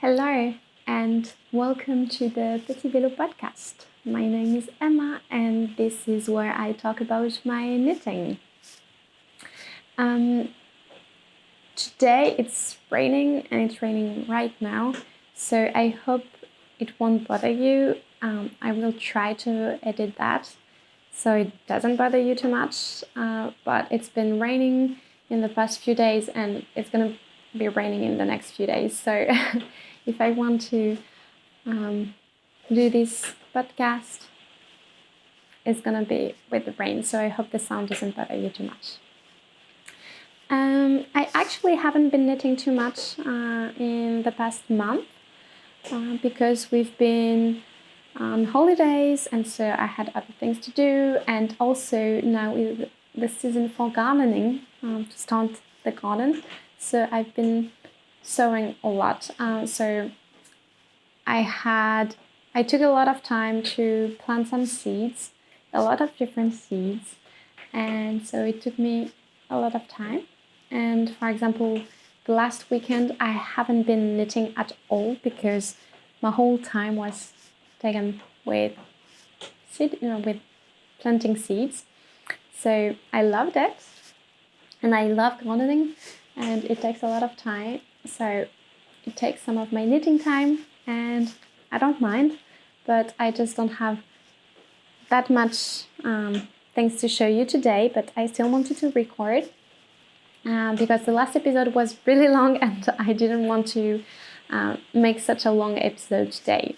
Hello and welcome to the Petit Vélo podcast. My name is Emma and this is where I talk about my knitting. Today it's raining and it's raining right now, so I hope it won't bother you. I will try to edit that so it doesn't bother you too much, but it's been raining in the past few days and it's gonna be raining in the next few days, so if I want to do this podcast, it's gonna be with the rain, so I hope the sound doesn't bother you too much. I actually haven't been knitting too much in the past month because we've been on holidays, and so I had other things to do, and also now is the season for gardening, to start the garden, so I've been sewing a lot. So I took a lot of time to plant some seeds, a lot of different seeds, and so it took me a lot of time. And for example, the last weekend I haven't been knitting at all because my whole time was taken with with planting seeds. So I loved it, and I love gardening, and it takes a lot of time. So it takes some of my knitting time, and I don't mind, but I just don't have that much things to show you today, but I still wanted to record because the last episode was really long and I didn't want to make such a long episode today.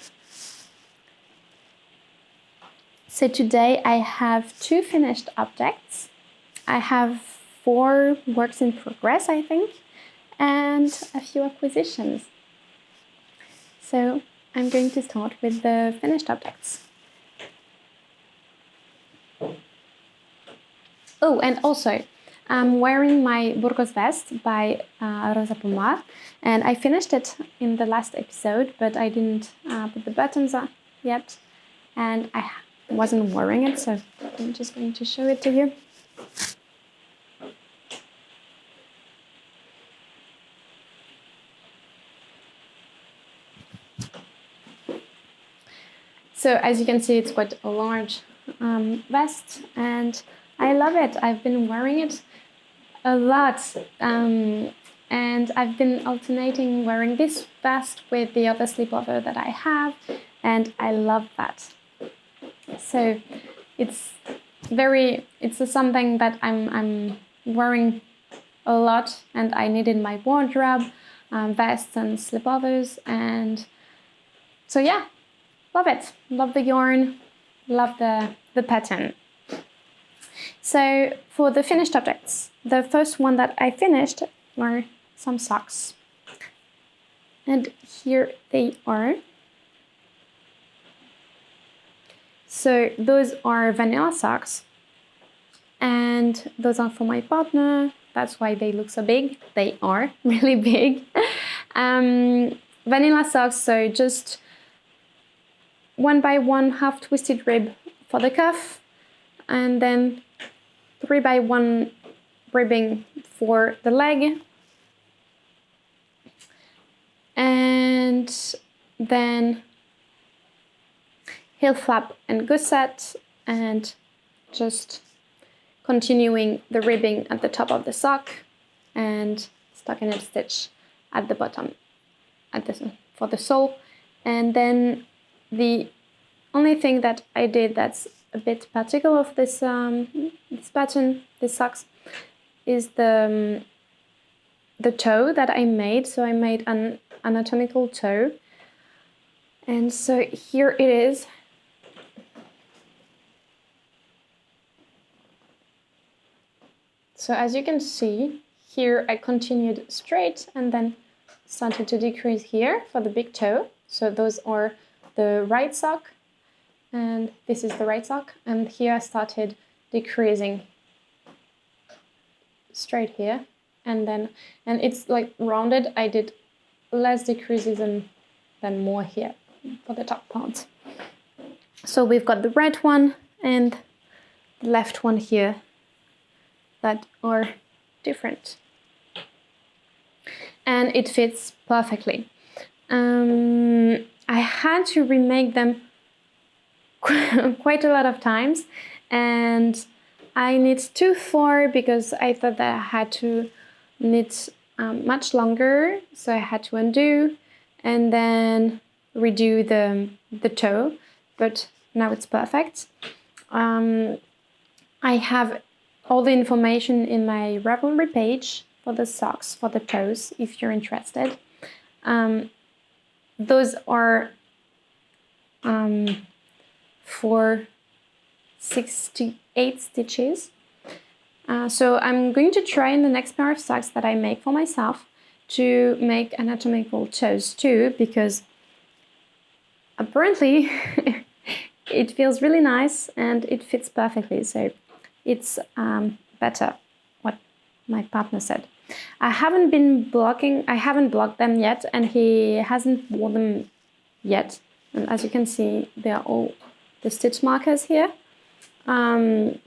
So today I have 2 finished objects. I have 4 works in progress, I think, and a few acquisitions. So I'm going to start with the finished objects. Oh, and also I'm wearing my Burgos vest by Rosa Pomar, and I finished it in the last episode, but I didn't put the buttons on yet, and I wasn't wearing it, so I'm just going to show it to you. So as you can see, it's quite a large vest, and I love it. I've been wearing it a lot, and I've been alternating wearing this vest with the other sleepover that I have, and I love that. So it's something that I'm wearing a lot, and I need in my wardrobe, vests and sleepovers, and so yeah. Love it. Love the yarn. Love the pattern. So for the finished objects, the first one that I finished were some socks. And here they are. So those are vanilla socks. And those are for my partner. That's why they look so big. They are really big. Vanilla socks, so just 1 by 1 half twisted rib for the cuff, and then 3 by 1 ribbing for the leg, and then heel flap and gusset, and just continuing the ribbing at the top of the sock and stockinette stitch at the bottom for the sole. And then the only thing that I did that's a bit particular of this pattern, these socks, is the toe that I made. So I made an anatomical toe, and so here it is. So as you can see, here I continued straight and then started to decrease here for the big toe. So those are the right sock, and this is the right sock, and here I started decreasing straight here, and it's like rounded. I did less decreases than more here for the top part. So we've got the right one and the left one here that are different, and it fits perfectly. I had to remake them quite a lot of times, and I knit too far because I thought that I had to knit much longer, so I had to undo and then redo the toe, but now it's perfect. I have all the information in my Ravelry page for the socks, for the toes, if you're interested. Those are for 68 stitches. So I'm going to try in the next pair of socks that I make for myself to make anatomical toes too, because apparently it feels really nice and it fits perfectly. So it's better, what my partner said. I haven't blocked them yet, and he hasn't worn them yet. And as you can see, they are all the stitch markers here. I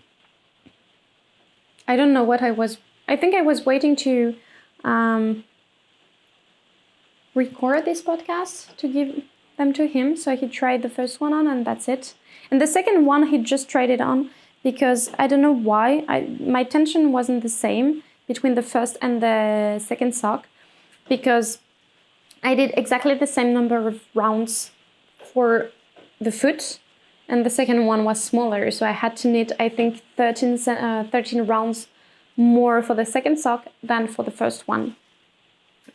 don't know what I think I was waiting to record this podcast to give them to him. So he tried the first one on and that's it. And the second one, he just tried it on because I don't know why. My tension wasn't the same between the first and the second sock, because I did exactly the same number of rounds for the foot, and the second one was smaller, so I had to knit, I think, 13 rounds more for the second sock than for the first one.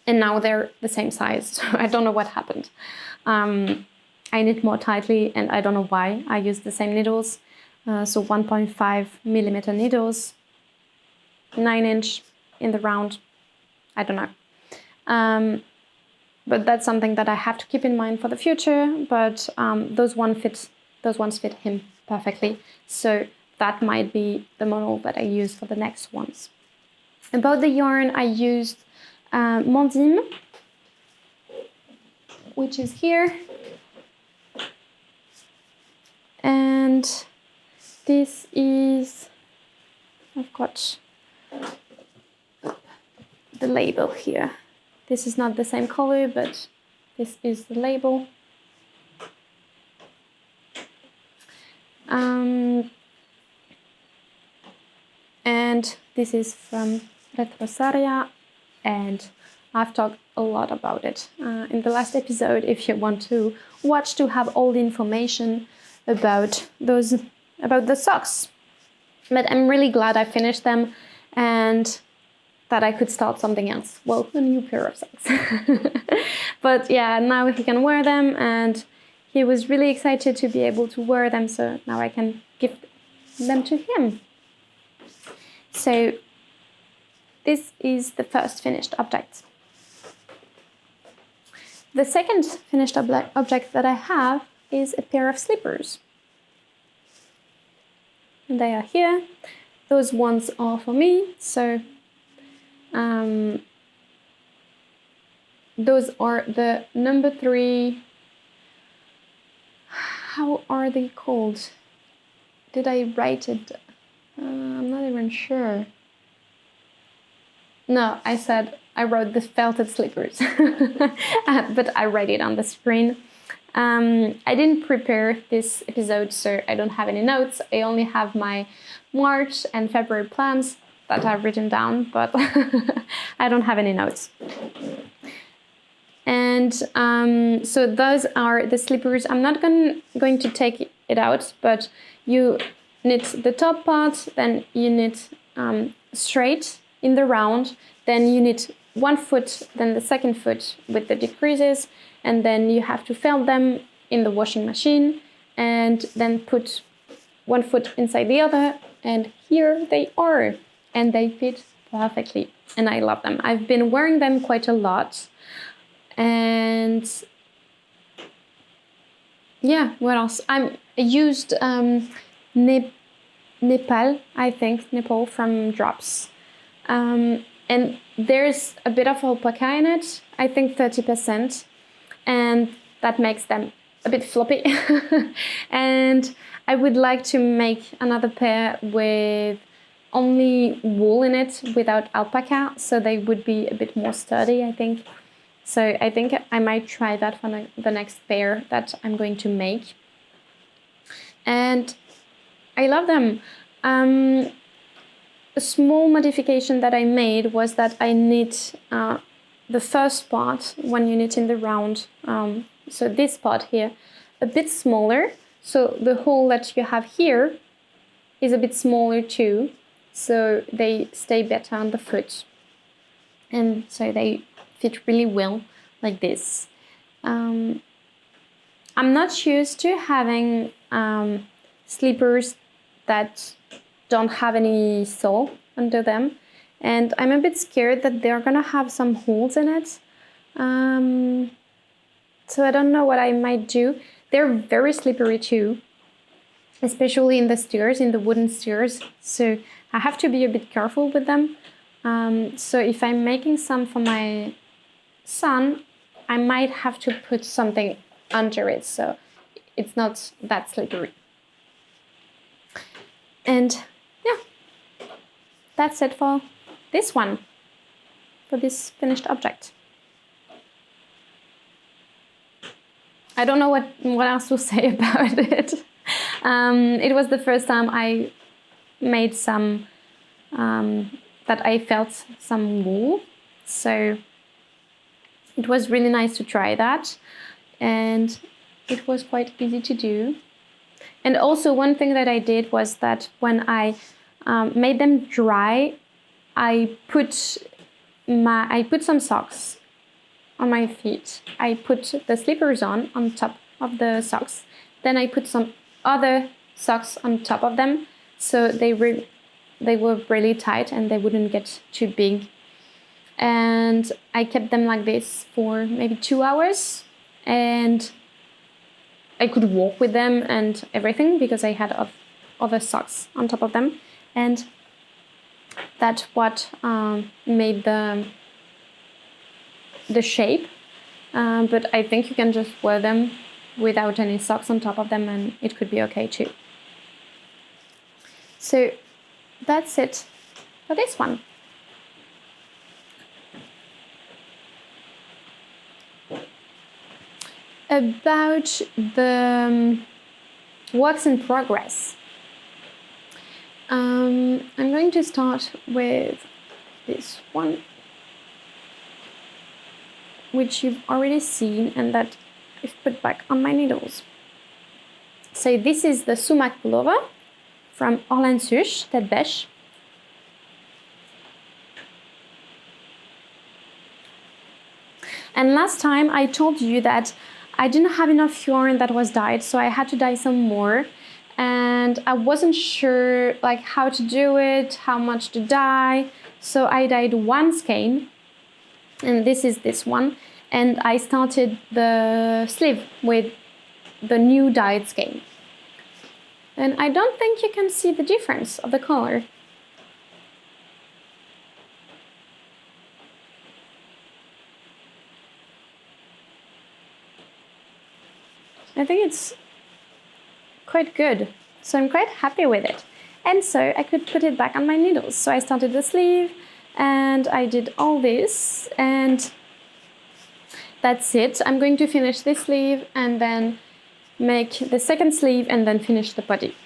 And now they're the same size, so I don't know what happened. I knit more tightly, and I don't know why. I used the same needles, so 1.5 millimeter needles, 9-inch in the round. I don't know. But that's something that I have to keep in mind for the future. But those ones fit him perfectly. So that might be the model that I use for the next ones. About the yarn, I used Mondim, which is here. And this is, I've got the label here. This is not the same color, but this is the label. And this is from Retrosaria, and I've talked a lot about it in the last episode. If you want to watch to have all the information about the socks. But I'm really glad I finished them and that I could start something else. Well, a new pair of socks. But yeah, now he can wear them, and he was really excited to be able to wear them, so now I can give them to him. So this is the first finished object. The second finished object that I have is a pair of slippers. And they are here. Those ones are for me, so those are the number 3. How are they called? Did I write it? I'm not even sure. No, I wrote the felted slippers, but I write it on the screen. I didn't prepare this episode, so I don't have any notes. I only have my March and February plans that I've written down, but I don't have any notes. And so those are the slippers. I'm not going to take it out, but you knit the top part, then you knit straight in the round, then you knit one foot, then the second foot with the decreases, and then you have to felt them in the washing machine, and then put one foot inside the other, and here they are, and they fit perfectly, and I love them. I've been wearing them quite a lot, and yeah, what else? I used Nepal, I think, Nepal from Drops. And there's a bit of alpaca in it, I think 30%, and that makes them a bit floppy. And I would like to make another pair with only wool in it without alpaca, so they would be a bit more sturdy, I think. So I think I might try that for the next pair that I'm going to make. And I love them. A small modification that I made was that I knit the first part when you knit in the round, so this part here, a bit smaller. So the hole that you have here is a bit smaller too, so they stay better on the foot. And so they fit really well like this. I'm not used to having slippers that don't have any sole under them, and I'm a bit scared that they're gonna have some holes in it. So I don't know what I might do. They're very slippery too, especially in the stairs, in the wooden stairs. So I have to be a bit careful with them. So if I'm making some for my son, I might have to put something under it so it's not that slippery. And yeah, that's it for this one, for this finished object. I don't know what else to say about it. It was the first time I made some, that I felt some wool. So it was really nice to try that. And it was quite easy to do. And also one thing that I did was that when I made them dry, I put some socks on my feet. I put the slippers on top of the socks. Then I put some other socks on top of them, so they were really tight and they wouldn't get too big. And I kept them like this for maybe 2 hours, and I could walk with them and everything because I had other socks on top of them. And that's what made the shape. But I think you can just wear them without any socks on top of them and it could be okay too. So that's it for this one. About the works in progress. I'm going to start with this one, which you've already seen and that I've put back on my needles. So this is the Sumac pullover from Orlan Sush, tête bêche. And last time I told you that I didn't have enough yarn that was dyed, so I had to dye some more. And I wasn't sure like how to do it, how much to dye. So I dyed one skein, and this is this one. And I started the sleeve with the new dyed skein. And I don't think you can see the difference of the color. I think it's quite good, so I'm quite happy with it. And so I could put it back on my needles. So I started the sleeve and I did all this, and that's it. I'm going to finish this sleeve and then make the second sleeve and then finish the body.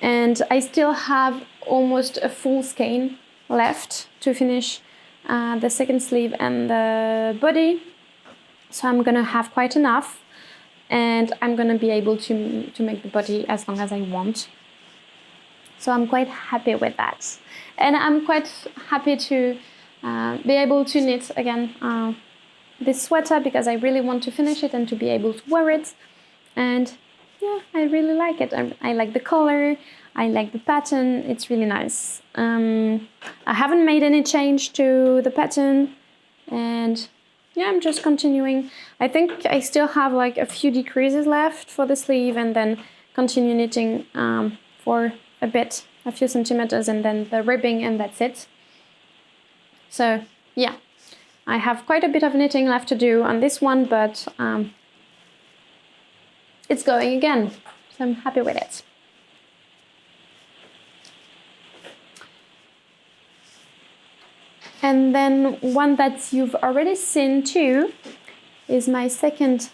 And I still have almost a full skein left to finish the second sleeve and the body. So I'm gonna have quite enough. And I'm going to be able to make the body as long as I want. So I'm quite happy with that. And I'm quite happy to be able to knit again this sweater because I really want to finish it and to be able to wear it. And yeah, I really like it. I like the color, I like the pattern, it's really nice. I haven't made any change to the pattern, and yeah, I'm just continuing. I think I still have like a few decreases left for the sleeve and then continue knitting for a bit, a few centimeters, and then the ribbing, and that's it. So yeah, I have quite a bit of knitting left to do on this one, but it's going again, so I'm happy with it. And then one that you've already seen too is my second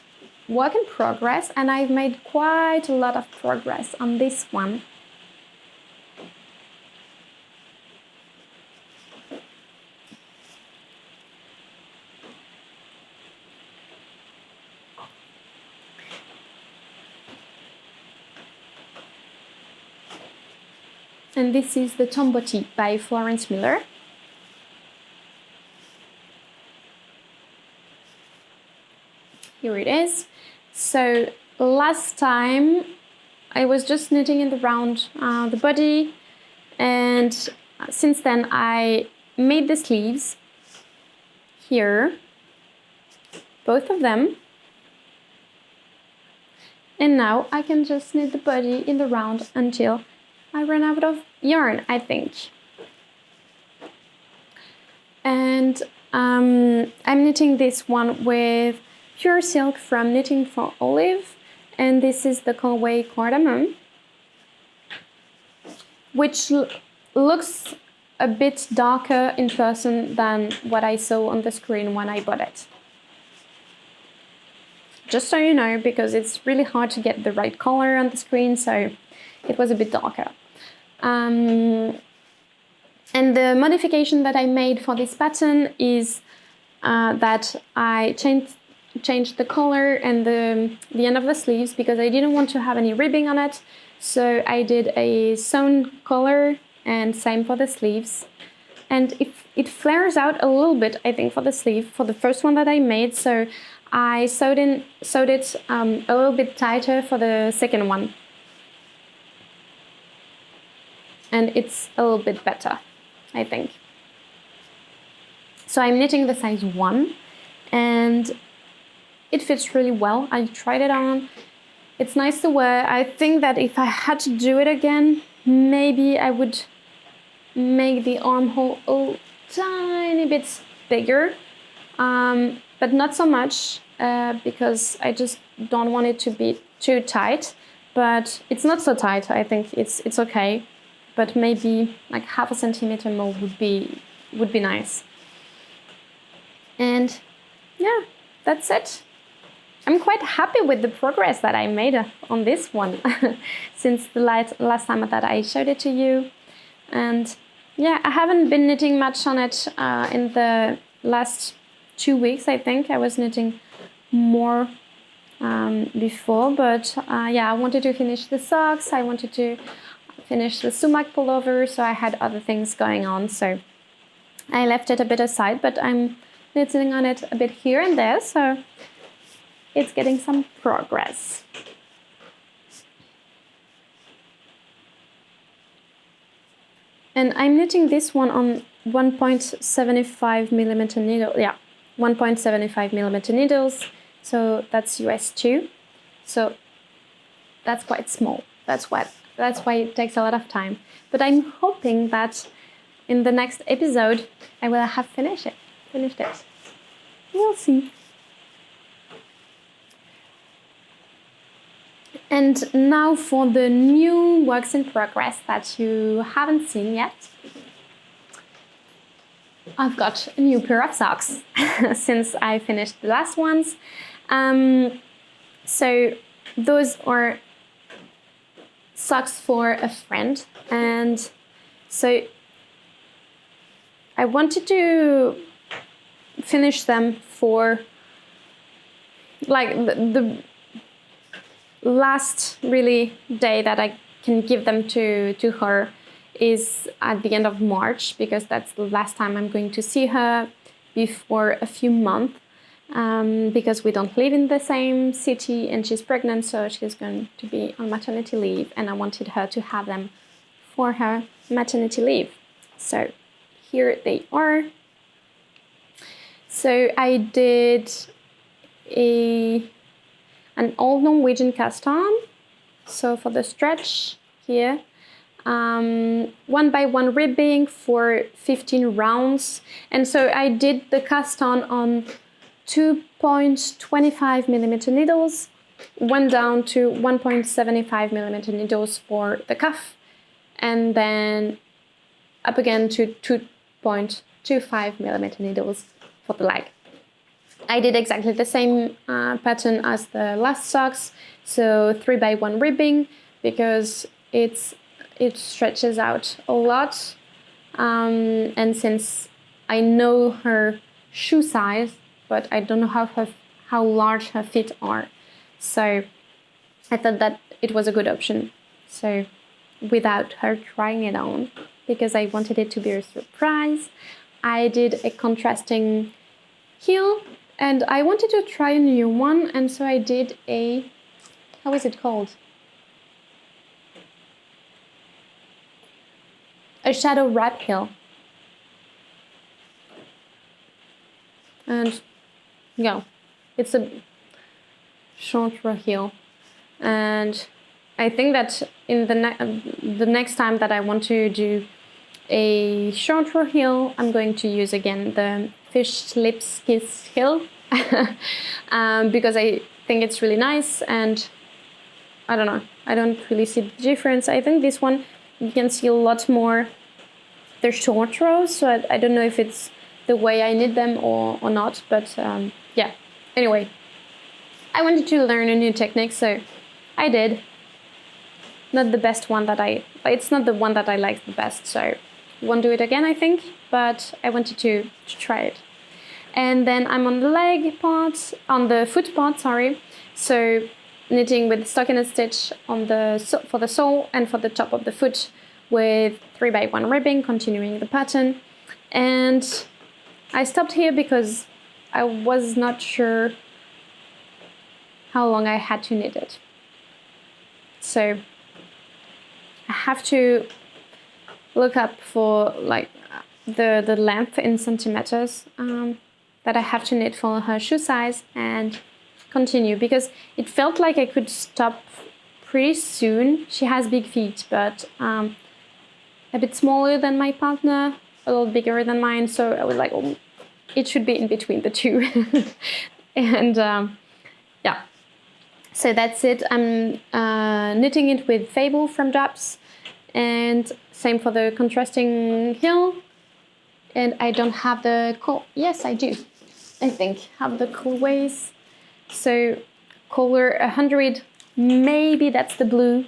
work in progress, and I've made quite a lot of progress on this one. And this is the Tombo by Florence Miller. Here it is. So last time I was just knitting in the round the body, and since then I made the sleeves here, both of them, and now I can just knit the body in the round until I run out of yarn, I think. And I'm knitting this one with pure silk from Knitting for Olive, and this is the colorway Cardamom, which looks a bit darker in person than what I saw on the screen when I bought it. Just so you know, because it's really hard to get the right color on the screen, so it was a bit darker. And the modification that I made for this pattern is that I changed the color and the end of the sleeves because I didn't want to have any ribbing on it. So I did a sewn color, and same for the sleeves. And it flares out a little bit, I think, for the sleeve, for the first one that I made. So I sewed it a little bit tighter for the second one. And it's a little bit better, I think. So I'm knitting the size 1, and it fits really well. I tried it on. It's nice to wear. I think that if I had to do it again, maybe I would make the armhole a tiny bit bigger, but not so much because I just don't want it to be too tight. But it's not so tight. I think it's okay. But maybe like half a centimeter more would be nice. And yeah, that's it. I'm quite happy with the progress that I made on this one since the last time that I showed it to you. And yeah, I haven't been knitting much on it in the last 2 weeks. I think I was knitting more before, but yeah, I wanted to finish the socks. I wanted to finish the Sumac pullover, so I had other things going on, so I left it a bit aside, but I'm knitting on it a bit here and there, so it's getting some progress. And I'm knitting this one on 1.75 millimeter needle, 1.75 millimeter needles, so that's US 2, so that's quite small. That's why it takes a lot of time. But I'm hoping that in the next episode I will have finished it. We'll see. And now for the new works in progress that you haven't seen yet. I've got a new pair of socks since I finished the last ones. So those are socks for a friend, and so I wanted to finish them for like the last really day that I can give them to her is at the end of March, because that's the last time I'm going to see her before a few months, because we don't live in the same city and she's pregnant, so she's going to be on maternity leave, and I wanted her to have them for her maternity leave. So here they are. So I did an old Norwegian cast on, so for the stretch here, 1 by 1 ribbing for 15 rounds, and so I did the cast on 2.25 millimeter needles, went down to 1.75 millimeter needles for the cuff, and then up again to 2.25 two 5mm needles for the leg. I did exactly the same pattern as the last socks, so 3x1 ribbing, because it stretches out a lot, and since I know her shoe size, but I don't know how large her feet are, so I thought that it was a good option. So without her trying it on, because I wanted it to be a surprise, I did a contrasting heel, and I wanted to try a new one, and so I did a, how is it called? A shadow wrap heel. And yeah, it's a shorter heel. And I think that in the next time that I want to do a shorter heel, I'm going to use again the fish lips kiss heel, because I think it's really nice, and I don't know, I don't really see the difference. I think this one you can see a lot more the short rows, so I don't know if it's the way I knit them or not, but yeah, anyway, I wanted to learn a new technique, so I did. Not the best one it's not the one that I like the best, so won't do it again, I think, but I wanted to try it. And then I'm on the foot part, sorry. So knitting with stockinette stitch for the sole and for the top of the foot with 3x1 ribbing, continuing the pattern. And I stopped here because I was not sure how long I had to knit it. So I have to look up for like the length in centimeters that I have to knit for her shoe size and continue, because it felt like I could stop pretty soon. She has big feet, but a bit smaller than my partner, a little bigger than mine, so I was like, oh, it should be in between the two. And yeah, so that's it. I'm knitting it with Fable from Drops, and same for the contrasting heel. And I don't have the yes, I do, I think, have the colorways. So color 100, maybe that's the blue,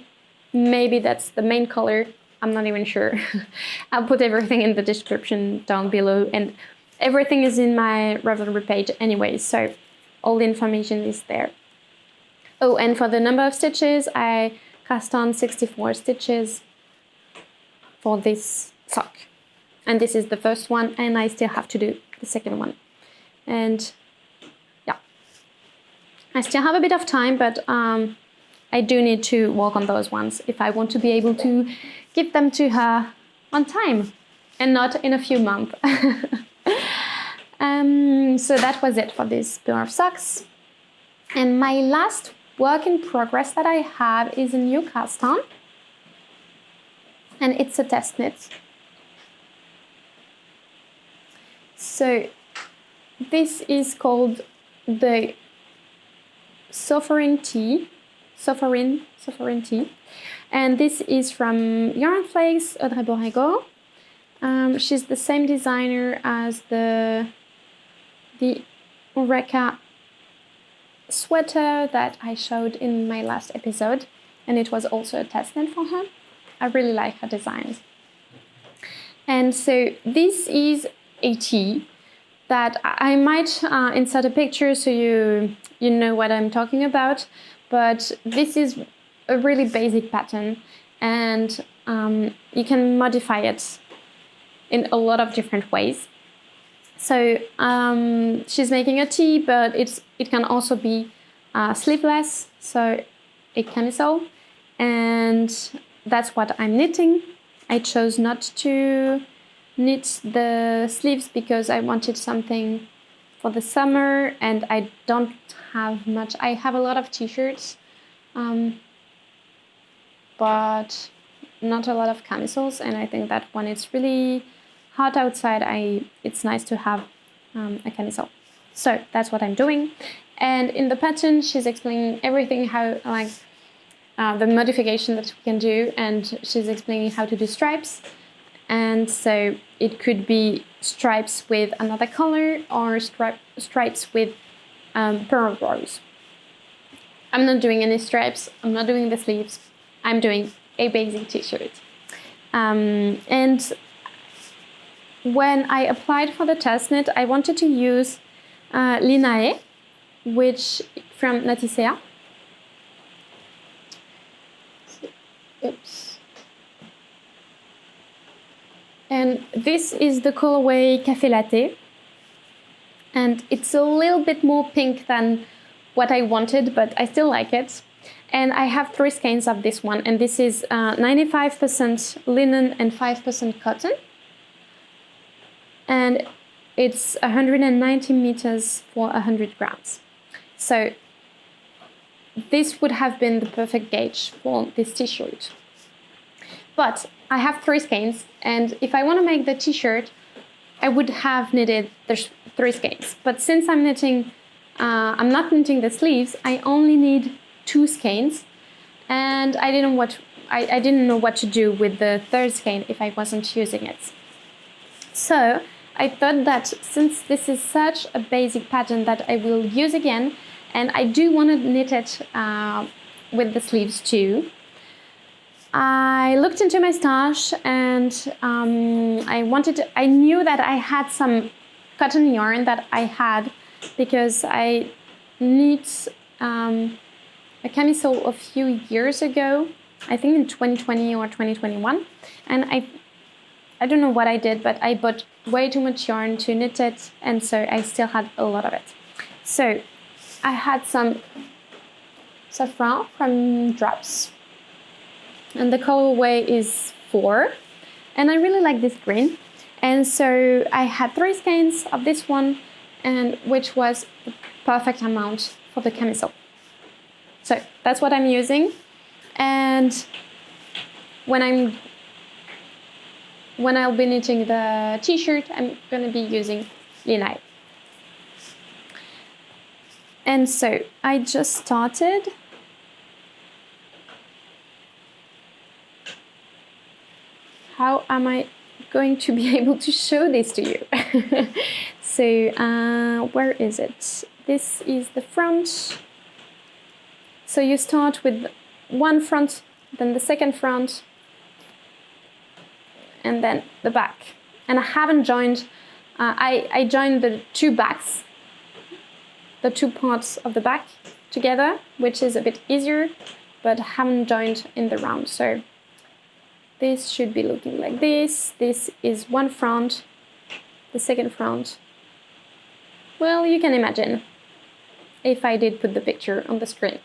maybe that's the main color, I'm not even sure. I'll put everything in the description down below, and everything is in my Ravelry page anyway, so all the information is there. Oh, and for the number of stitches, I cast on 64 stitches for this sock. And this is the first one, and I still have to do the second one. And yeah, I still have a bit of time, but I do need to work on those ones if I want to be able to give them to her on time and not in a few months. So that was it for this pair of socks. And my last work in progress that I have is a new cast on, and it's a test knit. So this is called the Sarin tea, and this is from Yarn Flakes, Audrey Borrego. She's the same designer as the Eureka sweater that I showed in my last episode, and it was also a test knit for her. I really like her designs. And so this is a tee that I might insert a picture so you know what I'm talking about, but this is a really basic pattern, and you can modify it in a lot of different ways. So she's making a tee, but it can also be sleeveless, so a camisole, and that's what I'm knitting. I chose not to knit the sleeves because I wanted something for the summer, and I don't have much. I have a lot of t-shirts, but not a lot of camisoles, and I think that when it's really hot outside, it's nice to have a camisole. So that's what I'm doing. And in the pattern, she's explaining everything, how the modification that we can do, and she's explaining how to do stripes. and so it could be stripes with another color or stripes with pearl rose. I'm not doing any stripes, I'm not doing the sleeves, I'm doing a basic t-shirt. And when I applied for the test knit, I wanted to use Linae, which from Natissea. Oops. And this is the colorway Café Latte. And it's a little bit more pink than what I wanted, but I still like it. And I have 3 skeins of this one, and this is 95% linen and 5% cotton. And it's 190 meters for 100 grams. So this would have been the perfect gauge for this t-shirt. But I have 3 skeins, and if I want to make the t-shirt, I would have knitted the 3 skeins. But since I'm not knitting the sleeves, I only need 2 skeins, and I didn't know what to do with the 3rd skein if I wasn't using it. So I thought that since this is such a basic pattern that I will use again, and I do want to knit it with the sleeves too, I looked into my stash, and I knew that I had some cotton yarn that I had because I knit a camisole a few years ago, I think in 2020 or 2021, and I don't know what I did, but I bought way too much yarn to knit it, and so I still had a lot of it. So I had some saffron from Drops, and the colorway is 4, and I really like this green, and so I had 3 skeins of this one, and which was the perfect amount for the camisole. So that's what I'm using, and when I'll be knitting the t-shirt, I'm going to be using Linae. And so I just started. How am I going to be able to show this to you? So where is it? This is the front. So you start with one front, then the second front, and then the back. And I haven't joined, I joined the 2 backs, the 2 parts of the back together, which is a bit easier, but I haven't joined in the round. So this should be looking like this. This is one front, the second front. Well, you can imagine if I did put the picture on the screen.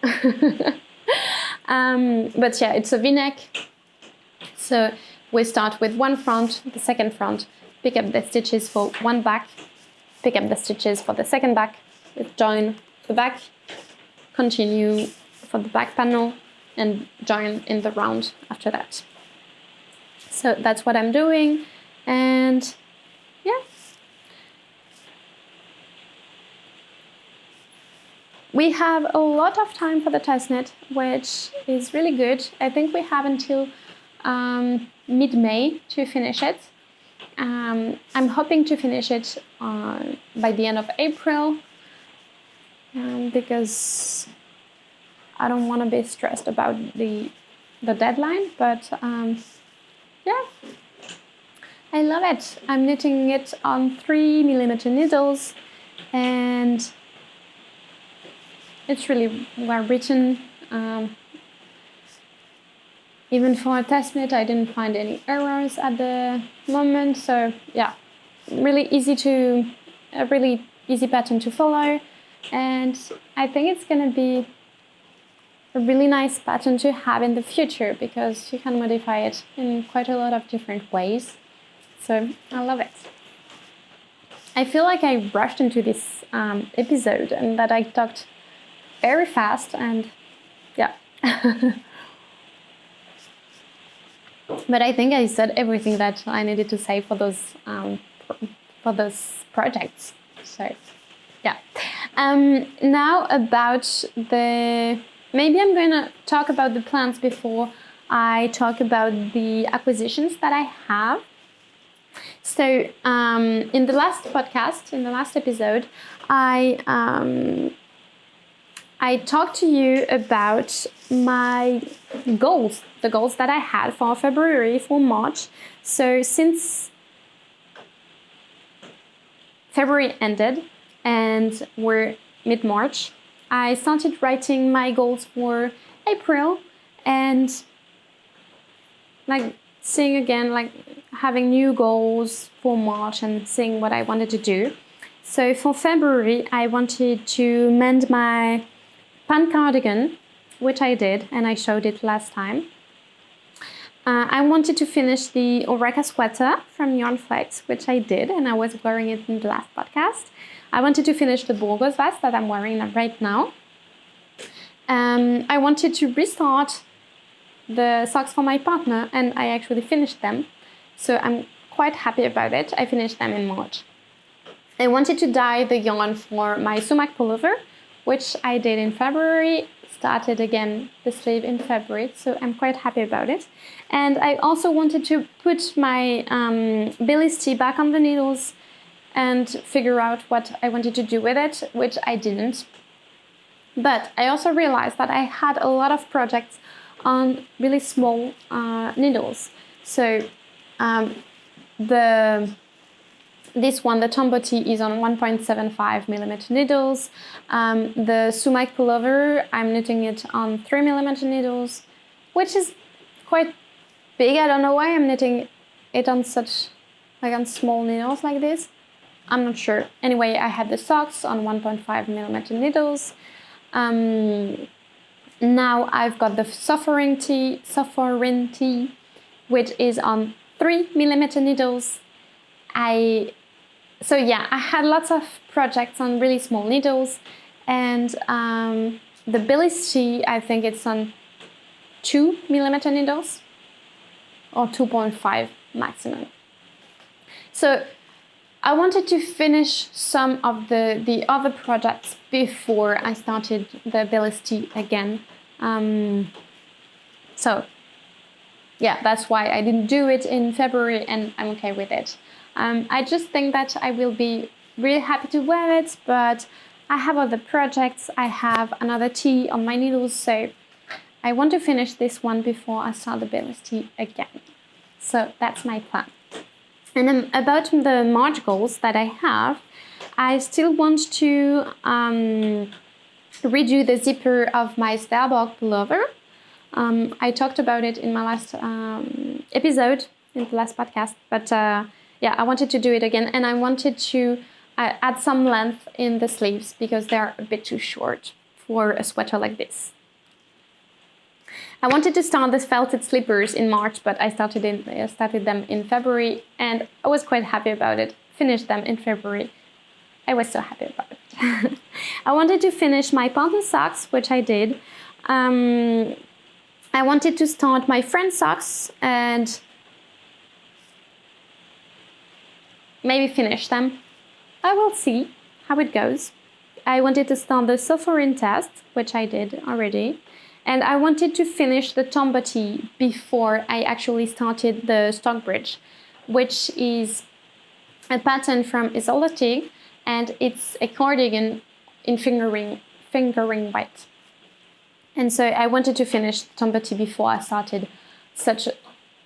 But yeah, it's a v-neck. So we start with one front, the second front, pick up the stitches for one back, pick up the stitches for the second back, join the back, continue for the back panel, and join in the round after that. So that's what I'm doing, and yeah. We have a lot of time for the test knit, which is really good. I think we have until mid-May to finish it. I'm hoping to finish it by the end of April because I don't want to be stressed about the deadline, but yeah, I love it. I'm knitting it on 3mm needles, and it's really well written. Even for a test knit, I didn't find any errors at the moment. So yeah, a really easy pattern to follow. And I think it's gonna be a really nice pattern to have in the future because you can modify it in quite a lot of different ways. So I love it. I feel like I rushed into this episode and that I talked very fast, and yeah. But I think I said everything that I needed to say for those projects. So yeah. Now about maybe I'm going to talk about the plans before I talk about the acquisitions that I have. So in the last podcast, in the last episode, I talked to you about my goals, the goals that I had for February, for March. So since February ended and we're mid-March, I started writing my goals for April and like seeing again, like having new goals for March and seeing what I wanted to do. So for February, I wanted to mend my pan cardigan, which I did, and I showed it last time. I wanted to finish the Oreca sweater from Yarn Flex, which I did, and I was wearing it in the last podcast. I wanted to finish the Burgos vest that I'm wearing right now. I wanted to restart the socks for my partner, and I actually finished them. So I'm quite happy about it. I finished them in March. I wanted to dye the yarn for my Sumac pullover, which I did in February, started again the sleeve in February, so I'm quite happy about it. And I also wanted to put my Billy's Tea back on the needles and figure out what I wanted to do with it, which I didn't. But I also realized that I had a lot of projects on really small needles. So this one, the Tombo is on 1.75 millimeter needles. The Sumac pullover, I'm knitting it on 3 millimeter needles, which is quite big. I don't know why I'm knitting it on such, like on small needles like this. I'm not sure. Anyway, I had the socks on 1.5 millimeter needles. Now I've got the Sarin tee, which is on 3 millimeter needles. So yeah, I had lots of projects on really small needles, and the Billy's Tea, I think it's on 2 millimeter needles or 2.5 maximum. So I wanted to finish some of the other projects before I started the Billy's Tea again. So yeah, that's why I didn't do it in February, and I'm okay with it. I just think that I will be really happy to wear it, but I have other projects. I have another tea on my needles, so I want to finish this one before I start the Billy's Tea again. So that's my plan. And then about the March goals that I have, I still want to redo the zipper of my Starbuck pullover. I talked about it in my last episode, in the last podcast, but yeah, I wanted to do it again, and I wanted to add some length in the sleeves because they're a bit too short for a sweater like this. I wanted to start the felted slippers in March, but I started them in February, and I was quite happy about it. Finished them in February. I was so happy about it. I wanted to finish my partner socks, which I did. I wanted to start my friend socks and maybe finish them. I will see how it goes. I wanted to start the Sarin test, which I did already. And I wanted to finish the Tombo before I actually started the Stockbridge, which is a pattern from Isolastic, and it's a cardigan in fingering white. And so I wanted to finish Tombo before I started such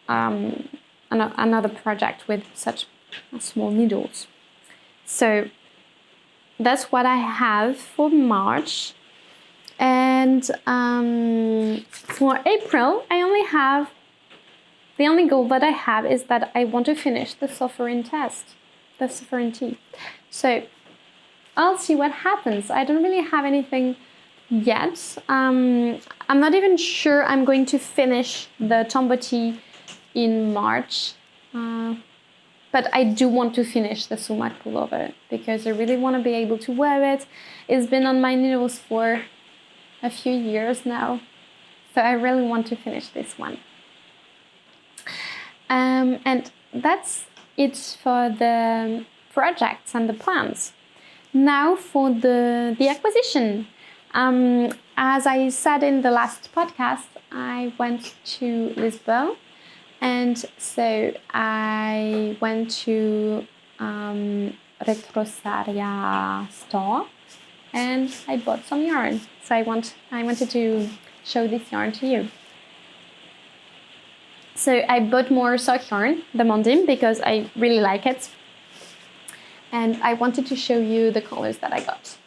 another project with such small needles. So that's what I have for March. And for April, the only goal that I have is that I want to finish the Sarin test, the Sarin tea. So I'll see what happens. I don't really have anything yet. I'm not even sure I'm going to finish the Tombo in March. But I do want to finish the Sumac pullover because I really want to be able to wear it. It's been on my needles for a few years now, so I really want to finish this one. And that's it for the projects and the plans. Now for the acquisition. As I said in the last podcast, I went to Lisbon And so I went to Retrosaria store and I bought some yarn. So I wanted to show this yarn to you. So I bought more sock yarn, the Mondim, because I really like it. And I wanted to show you the colors that I got.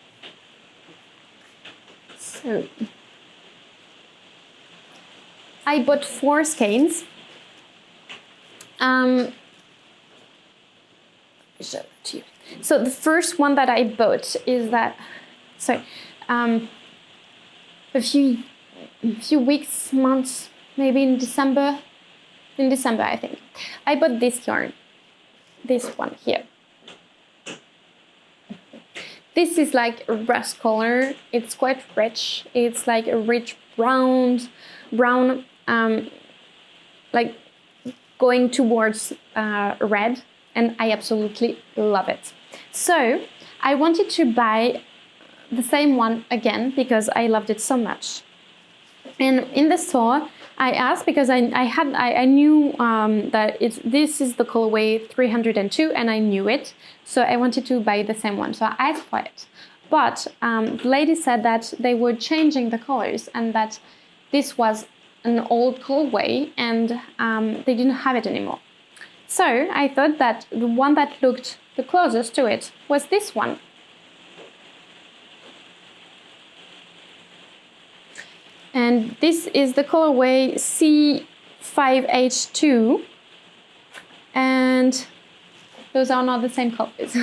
So I bought 4 skeins. Show it to you. So the first one that I bought is that, a few weeks, months, maybe in December I think, I bought this yarn, this one here. This is like a rust color. It's quite rich. It's like a rich brown, like going towards red, and I absolutely love it. So I wanted to buy the same one again because I loved it so much. And in the store, I asked because I knew that this is the colorway 302, and I knew it, so I wanted to buy the same one. So I asked for it, but the lady said that they were changing the colors and that this was an old colorway and they didn't have it anymore. So I thought that the one that looked the closest to it was this one. And this is the colorway C5H2, and those are not the same colors.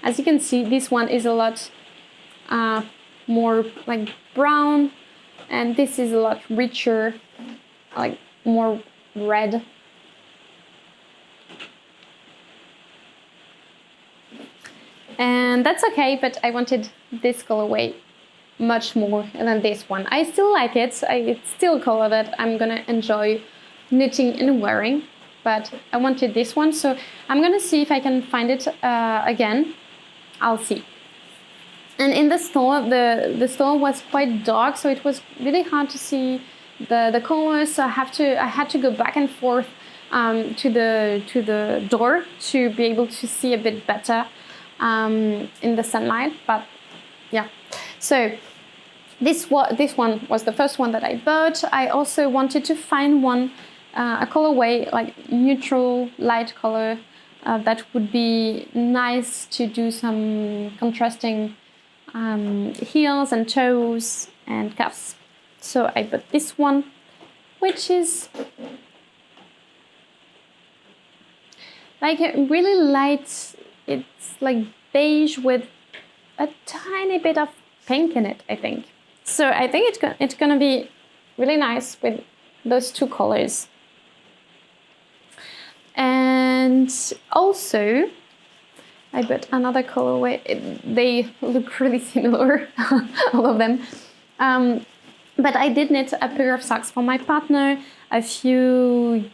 As you can see, this one is a lot more like brown, and this is a lot richer, like more red. And that's okay, but I wanted this colorway much more than this one. I still like it. It's still a color that I'm gonna enjoy knitting and wearing, but I wanted this one, so I'm gonna see if I can find it again. I'll see. And in the store, the store was quite dark, so it was really hard to see the colors. So I had to go back and forth to the door to be able to see a bit better in the sunlight. But yeah. So this one was the first one that I bought. I also wanted to find one, a colorway like neutral light color that would be nice to do some contrasting heels and toes and cuffs. So I bought this one, which is like a really light, it's like beige with a tiny bit of pink in it, I think. So I think it's gonna be really nice with those two colors. And also, I bought another colorway. They look really similar, all of them. But I did knit a pair of socks for my partner a few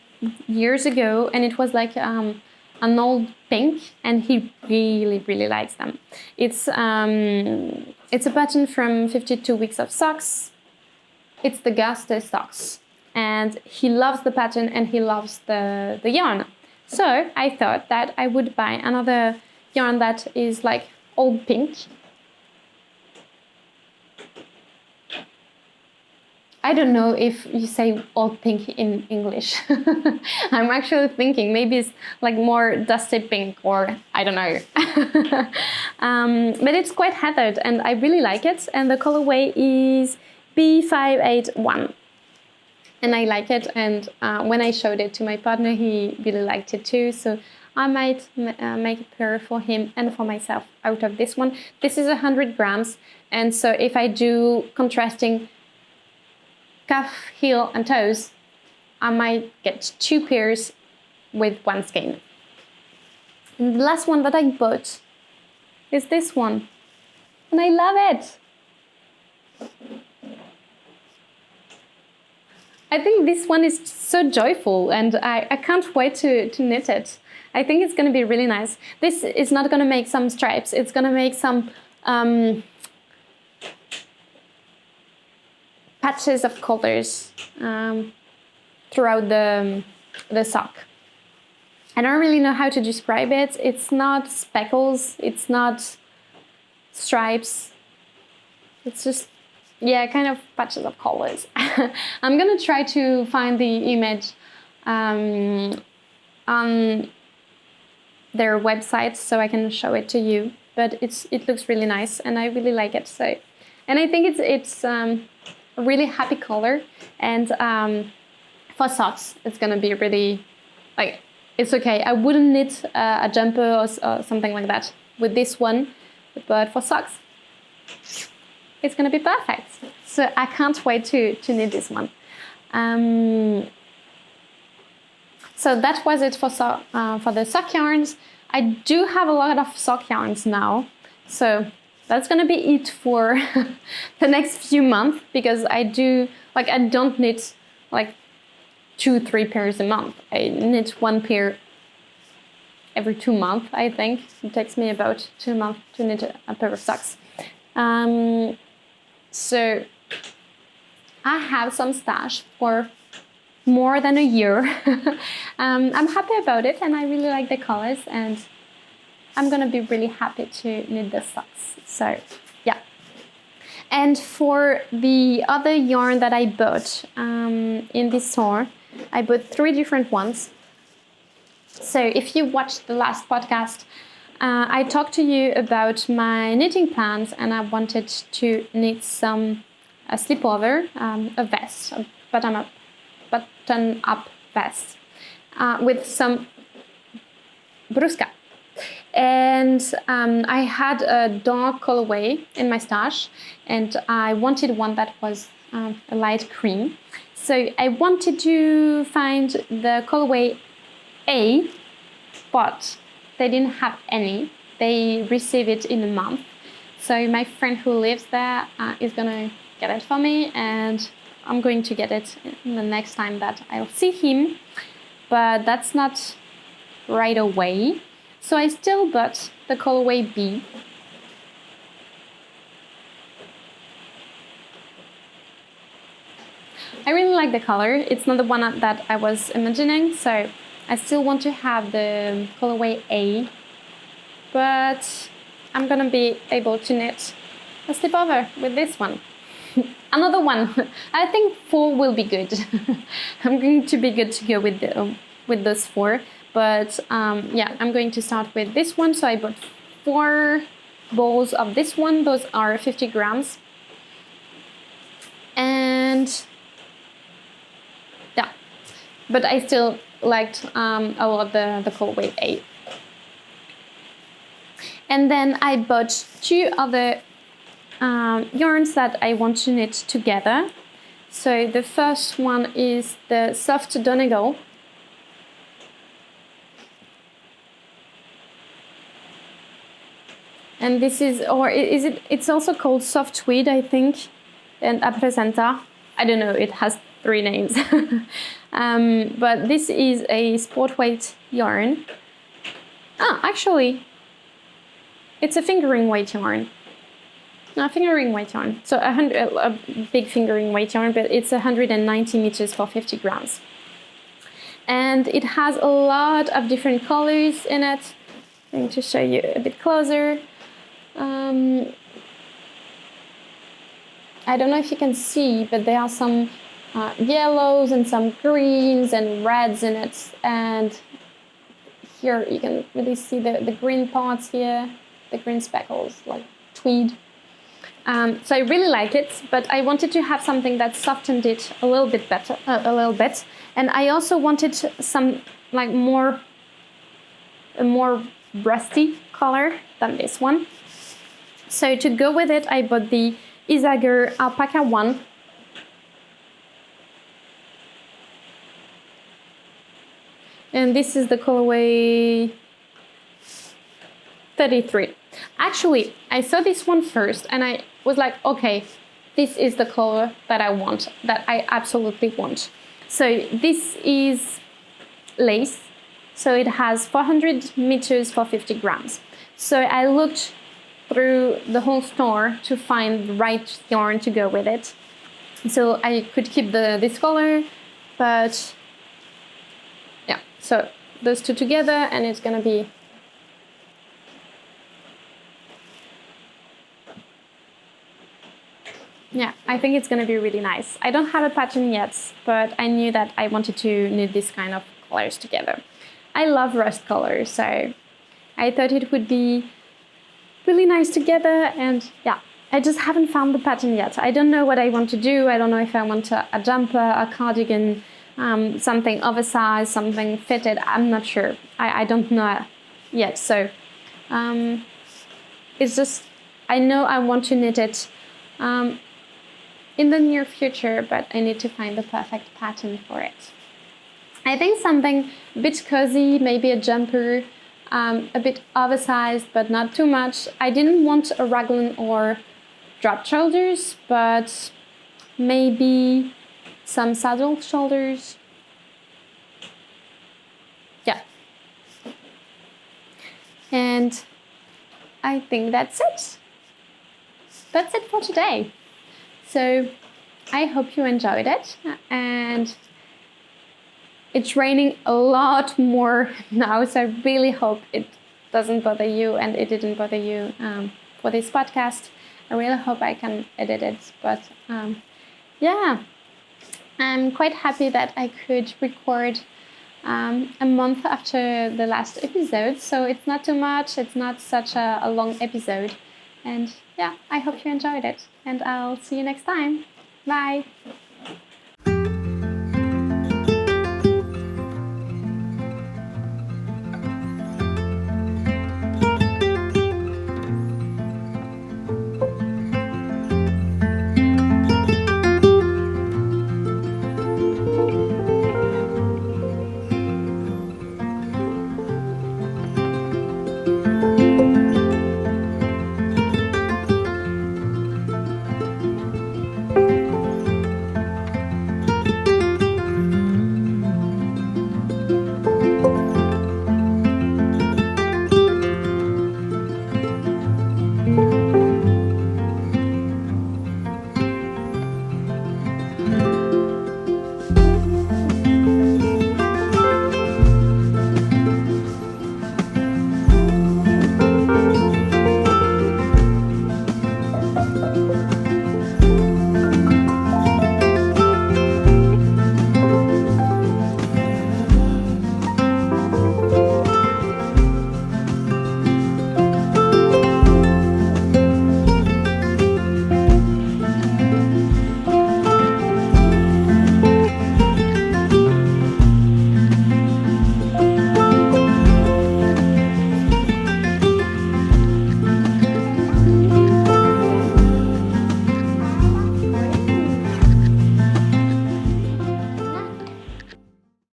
years ago, and it was like an old pink, and he really likes them. It's a pattern from 52 Weeks of Socks. It's the Gaste socks, and he loves the pattern and he loves the yarn. So I thought that I would buy another yarn that is like old pink. I don't know if you say old pink in English. I'm actually thinking maybe it's like more dusty pink, or I don't know. But it's quite heathered and I really like it. And the colorway is B581. And I like it. And when I showed it to my partner, he really liked it too. So I might make a pair for him and for myself out of this one. This is 100 grams. And so if I do contrasting cuff, heel and toes, I might get 2 pairs with one skein. And the last one that I bought is this one, and I love it. I think this one is so joyful, and I can't wait to knit it. I think it's going to be really nice. This is not going to make some stripes, it's going to make some patches of colors throughout the the sock. I don't really know how to describe it. It's not speckles, it's not stripes. It's just, yeah, kind of patches of colors. I'm gonna try to find the image on their website so I can show it to you. But it looks really nice and I really like it. So, and I think it's a really happy color. And for socks, it's gonna be really, like, it's okay. I wouldn't knit a jumper or something like that with this one, but for socks, it's gonna be perfect. So I can't wait to knit this one. So that was it for the sock yarns. I do have a lot of sock yarns now, so that's gonna be it for the next few months, because I don't knit like 2-3 pairs a month. I knit 1 pair every 2 months, I think. It takes me about 2 months to knit a pair of socks. So I have some stash for more than a year. I'm happy about it and I really like the colors, and I'm gonna be really happy to knit the socks. So yeah. And for the other yarn that I bought in this store, I bought 3 different ones. So if you watched the last podcast, I talked to you about my knitting plans, and I wanted to knit a slipover, a vest, a button-up vest with some brusca. And I had a dark colorway in my stash, and I wanted one that was a light cream. So I wanted to find the colorway A, but they didn't have any. They receive it in a month. So my friend who lives there is gonna get it for me, and I'm going to get it the next time that I'll see him, but that's not right away. So I still bought the colorway B. I really like the color. It's not the one that I was imagining, so I still want to have the colorway A, but I'm gonna be able to knit a slipover with this one. Another one. I think 4 will be good. I'm going to be good to go with those 4. But yeah, I'm going to start with this one. So I bought 4 balls of this one. Those are 50 grams. And yeah, but I still liked a lot the colorway A. And then I bought 2 other yarns that I want to knit together. So the first one is the soft Donegal. And this is, or is it, it's also called soft tweed, I think, and apresenta. I don't know, it has 3 names. But this is a sport weight yarn. Actually, it's a fingering weight yarn. No, fingering weight yarn. So a big fingering weight yarn, but it's 190 meters for 50 grams. And it has a lot of different colors in it. I'm going to show you a bit closer. I don't know if you can see, but there are some yellows and some greens and reds in it. And here you can really see the green parts here, the green speckles, like tweed. So I really like it, but I wanted to have something that softened it a little bit better, and I also wanted some like a more rusty color than this one. So to go with it, I bought the Isager Alpaca one. And this is the colorway 33. Actually, I saw this one first and I was like, okay, this is the color that I want, that I absolutely want. So this is lace. So it has 400 meters for 50 grams. So I looked through the whole store to find the right yarn to go with it. So I could keep this color, but So those two together, and it's gonna be yeah, I think it's gonna be really nice. I don't have a pattern yet, but I knew that I wanted to knit this kind of colors together. I love rust colors, so I thought it would be really nice together, and yeah, I just haven't found the pattern yet. I don't know what I want to do. I don't know if I want a jumper, a cardigan, something oversized, something fitted. I'm not sure. I don't know yet. So it's just, I know I want to knit it in the near future, but I need to find the perfect pattern for it. I think something a bit cozy, maybe a jumper, a bit oversized, but not too much. I didn't want a raglan or drop shoulders, but maybe some saddle shoulders. Yeah. And I think that's it. That's it for today. So I hope you enjoyed it, and it's raining a lot more now, so I really hope it doesn't bother you and it didn't bother you for this podcast. I really hope I can edit it, but yeah, I'm quite happy that I could record a month after the last episode, so it's not too much, it's not such a long episode, and yeah, I hope you enjoyed it, and I'll see you next time. Bye!